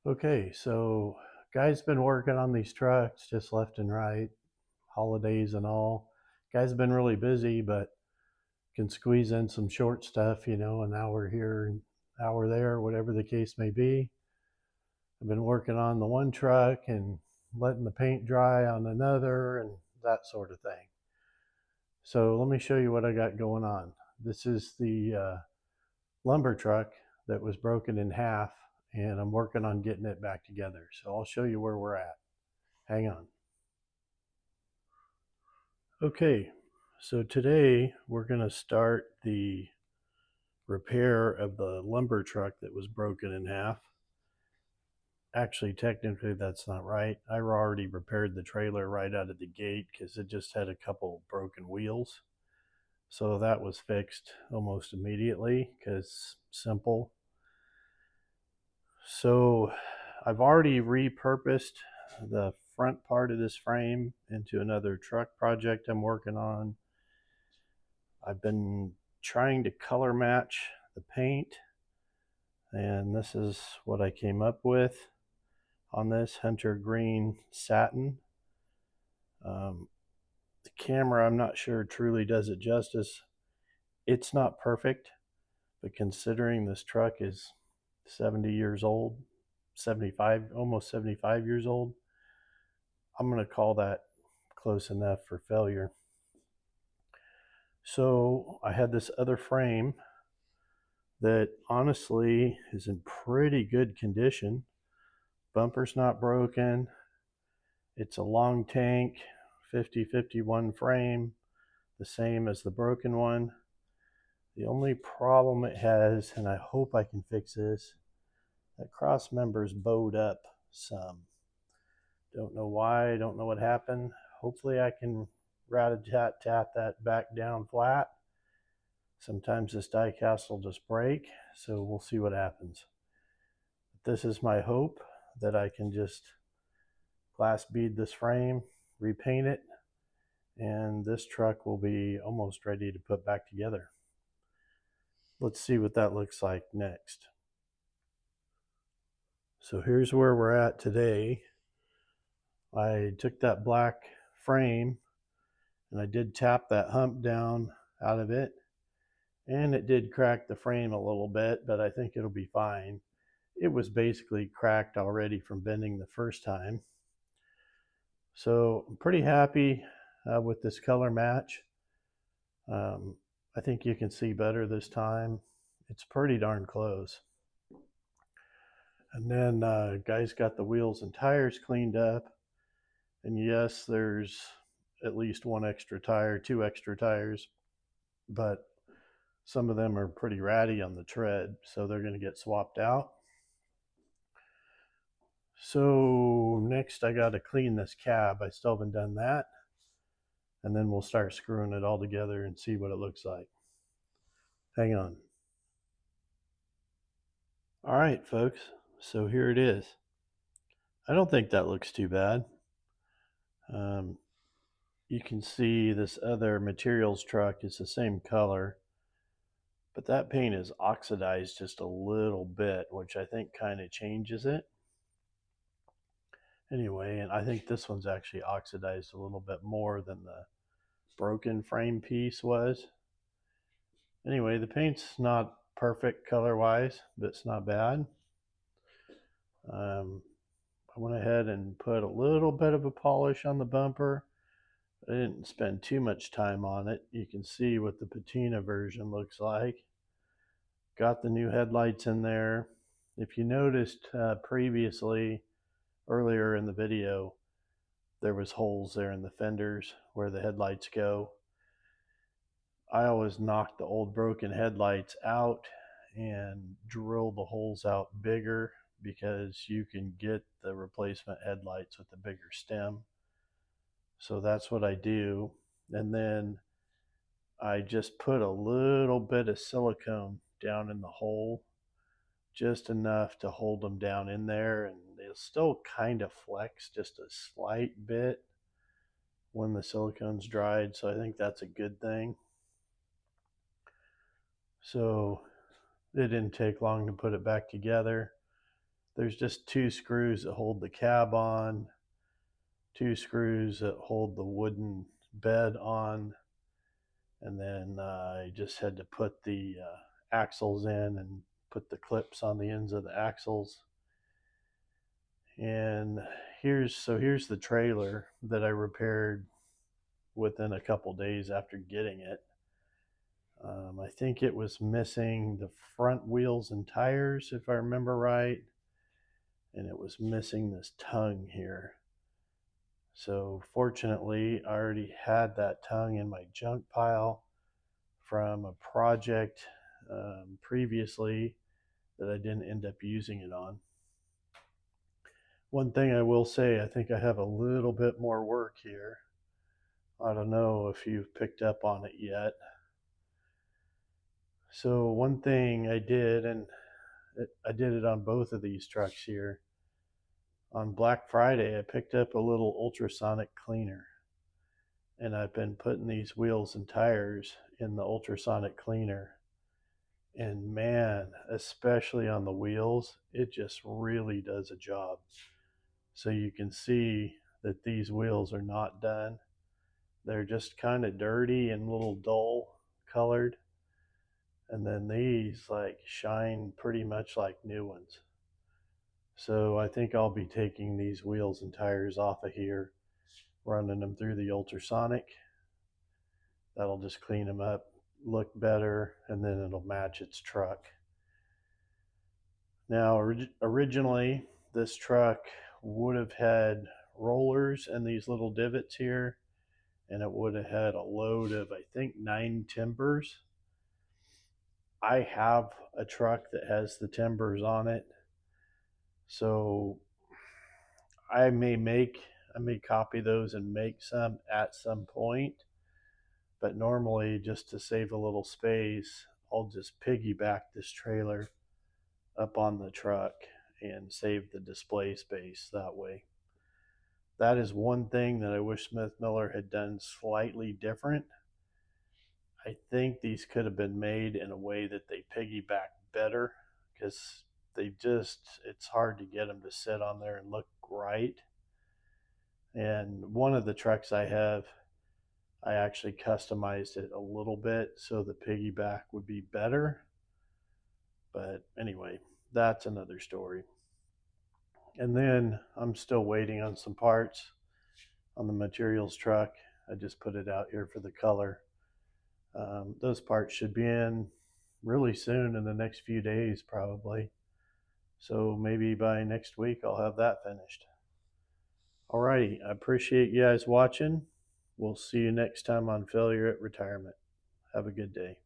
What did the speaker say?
Okay, so guys been working on these trucks just left and right, holidays and all. Guys been really busy, but can squeeze in some short stuff, an hour here, an hour there, whatever the case may be. I've been working on the one truck and letting the paint dry on another and that sort of thing. So let me show you what I got going on. This is the lumber truck that was broken in half, and I'm working on getting it back together. So I'll show you where we're at. Hang on. Okay, so today we're going to start the repair of the lumber truck that was broken in half. Actually, technically, that's not right. I already repaired the trailer right out of the gate because it just had a couple broken wheels. So that was fixed almost immediately because simple. So I've already repurposed the front part of this frame into another truck project I'm working on. I've been trying to color match the paint, and this is what I came up with on this hunter green satin. The camera, I'm not sure truly does it justice. It's not perfect, but considering this truck is 70 years old, 75, almost 75 years old, I'm going to call that close enough for failure. So I had this other frame that honestly is in pretty good condition. Bumper's not broken. It's a long tank 5051 frame, the same as the broken one. The only problem it has, and I hope I can fix this, that cross member's bowed up some. Don't know why, don't know what happened. Hopefully I can rat-a-tat-tat that back down flat. Sometimes this die cast will just break, so we'll see what happens. But this is my hope, that I can just glass bead this frame, repaint it, and this truck will be almost ready to put back together. Let's see what that looks like next. So here's where we're at today. I took that black frame and I did tap that hump down out of it, and it did crack the frame a little bit, but I think it'll be fine. It was basically cracked already from bending the first time. So I'm pretty happy with this color match. I think you can see better this time. It's pretty darn close. And then guys got the wheels and tires cleaned up. And yes, there's at least one extra tire, two extra tires, but some of them are pretty ratty on the tread, so they're going to get swapped out. So next I got to clean this cab. I still haven't done that. And then we'll start screwing it all together and see what it looks like. Hang on. All right, folks. So here it is. I don't think that looks too bad. You can see this other materials truck is the same color, but that paint is oxidized just a little bit, which I think kind of changes it. Anyway, and I think this one's actually oxidized a little bit more than the broken frame piece was. Anyway, the paint's not perfect color-wise, but it's not bad. I went ahead and put a little bit of a polish on the bumper. I didn't spend too much time on it. You can see what the patina version looks like. Got the new headlights in there. If you noticed previously, earlier in the video, there was holes there in the fenders where the headlights go. I always knock the old broken headlights out and drill the holes out bigger, because you can get the replacement headlights with a bigger stem. So that's what I do. And then I just put a little bit of silicone down in the hole, just enough to hold them down in there, and they'll still kind of flex just a slight bit when the silicone's dried. So I think that's a good thing. So it didn't take long to put it back together. there's just 2 screws that hold the cab on, 2 screws that hold the wooden bed on, and then I just had to put the axles in and put the clips on the ends of the axles. And here's the trailer that I repaired within a couple days after getting it. I think it was missing the front wheels and tires, if I remember right, and it was missing this tongue here. So fortunately, I already had that tongue in my junk pile from a project previously that I didn't end up using it on. One thing I will say, I think I have a little bit more work here. I don't know if you've picked up on it yet. So one thing I did, and I did it on both of these trucks here. On Black Friday, I picked up a little ultrasonic cleaner, and I've been putting these wheels and tires in the ultrasonic cleaner. And man, especially on the wheels, it just really does a job. So you can see that these wheels are not done. They're just kind of dirty and a little dull colored. And then these like shine pretty much like new ones. So I think I'll be taking these wheels and tires off of here, running them through the ultrasonic. That'll just clean them up, look better, and then it'll match its truck. Now, originally, this truck would have had rollers and these little divots here, and it would have had a load of, I think, 9 timbers. I have a truck that has the timbers on it, so I may copy those and make some at some point, but normally, just to save a little space, I'll just piggyback this trailer up on the truck and save the display space that way. That is one thing that I wish Smith Miller had done slightly different. I think these could have been made in a way that they piggyback better, because it's hard to get them to sit on there and look right. And one of the trucks I have, I actually customized it a little bit so the piggyback would be better. But anyway, that's another story. And then I'm still waiting on some parts on the materials truck. I just put it out here for the color. Those parts should be in really soon, in the next few days probably. So maybe by next week I'll have that finished. Alrighty, I appreciate you guys watching. We'll see you next time on Failure at Retirement. Have a good day.